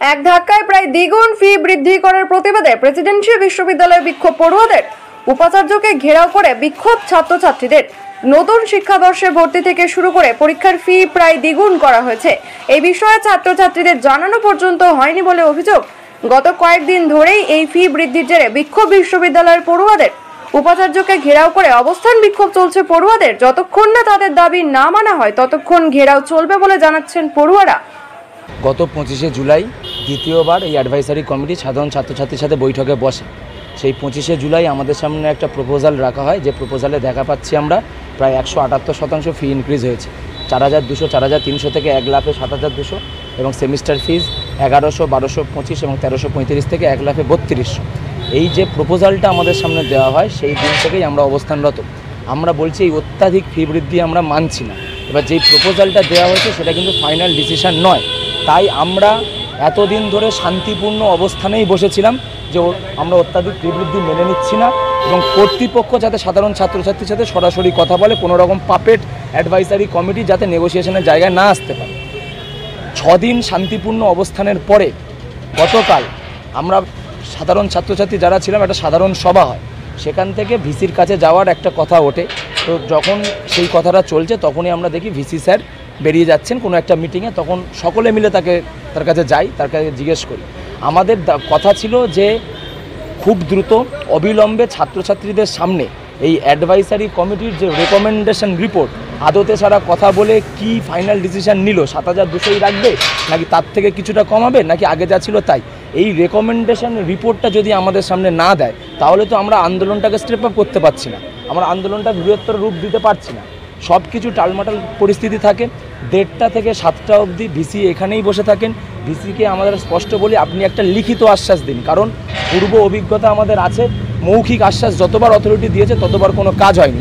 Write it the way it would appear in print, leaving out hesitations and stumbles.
এক ধাক্কায় প্রায় দ্বিগুণ ফি বৃদ্ধি করার প্রতিবাদে প্রেসিডেন্সি বিশ্ববিদ্যালয়ে বিক্ষোভ পড়ুয়াদের। উপাচার্যকে ঘেরাও করে বিক্ষোভ ছাত্রছাত্রীদের। নতুন শিক্ষাবর্ষে ভর্তি থেকে শুরু করে পরীক্ষার ফি প্রায় দ্বিগুণ করা হয়েছে। এই বিষয়ে ছাত্রছাত্রীদের জানানো পর্যন্ত হয়নি বলে অভিযোগ। গত কয়েকদিন ধরেই এই ফি বৃদ্ধির জেরে বিক্ষোভ বিশ্ববিদ্যালয়ের পড়ুয়াদের। উপাচার্যকে ঘেরাও করে অবস্থান বিক্ষোভ চলছে পড়ুয়াদের। যতক্ষণ না তাদের দাবি না মানা হয় ততক্ষণ ঘেরাও চলবে বলে জানাচ্ছেন পড়ুয়ারা। গত 25শে জুলাই দ্বিতীয়বার এই অ্যাডভাইসারি কমিটি সাধারণ ছাত্রছাত্রীর সাথে বৈঠকে বসে। সেই 25শে জুলাই আমাদের সামনে একটা প্রপোজাল রাখা হয়, যে প্রপোজালে দেখা পাচ্ছি আমরা প্রায় 178% ফি ইনক্রিজ হয়েছে। 4200, 4300 থেকে 1,07,200 এবং সেমিস্টার ফিজ 1100, 1225 এবং 1335 থেকে 1,32,000। এই যে প্রপোজালটা আমাদের সামনে দেওয়া হয় সেই দিন থেকেই আমরা অবস্থানরত। আমরা বলছি এই অত্যাধিক ফি বৃদ্ধি আমরা মানছি না। এবার যেই প্রপোজালটা দেওয়া হয়েছে সেটা কিন্তু ফাইনাল ডিসিশন নয়, তাই আমরা এতদিন ধরে শান্তিপূর্ণ অবস্থানেই বসেছিলাম যে আমরা অত্যাধিক ফি বৃদ্ধি মেনে নিচ্ছি না এবং কর্তৃপক্ষ যাতে সাধারণ ছাত্রছাত্রীর সাথে সরাসরি কথা বলে, কোনো রকম পাপেট অ্যাডভাইসারি কমিটি যাতে নেগোসিয়েশনের জায়গায় না আসতে পারে। 6 দিন শান্তিপূর্ণ অবস্থানের পরে গতকাল আমরা সাধারণ ছাত্রছাত্রী যারা ছিলাম একটা সাধারণ সভা হয়, সেখান থেকে ভিসির কাছে যাওয়ার একটা কথা ওঠে। তো যখন সেই কথাটা চলছে তখনই আমরা দেখি ভিসি স্যার বেরিয়ে যাচ্ছেন কোনো একটা মিটিংয়ে। তখন সকলে মিলে তার কাছে যাই, তার কাছে জিজ্ঞেস করি। আমাদের কথা ছিল যে খুব দ্রুত অবিলম্বে ছাত্রছাত্রীদের সামনে এই অ্যাডভাইসারি কমিটির যে রেকমেন্ডেশন রিপোর্ট আদতে ছাড়া কথা বলে কি ফাইনাল ডিসিশন নিল, 7,200ই রাখবে নাকি তার থেকে কিছুটা কমাবে নাকি আগে যা ছিল তাই। এই রেকমেন্ডেশন রিপোর্টটা যদি আমাদের সামনে না দেয় তাহলে তো আমরা আন্দোলনটাকে স্টেপ আপ করতে পারছি না, আমরা আন্দোলনটা বৃহত্তর রূপ দিতে পারছি না। সব কিছু টালমাটাল পরিস্থিতি থাকে। 1:30 থেকে 7টা অবধি ভিসি এখানেই বসে থাকেন। ভিসিকে আমাদের স্পষ্ট বলি আপনি একটা লিখিত আশ্বাস দিন, কারণ পূর্ব অভিজ্ঞতা আমাদের আছে, মৌখিক আশ্বাস যতবার অথরিটি দিয়েছে ততবার কোনো কাজ হয়নি।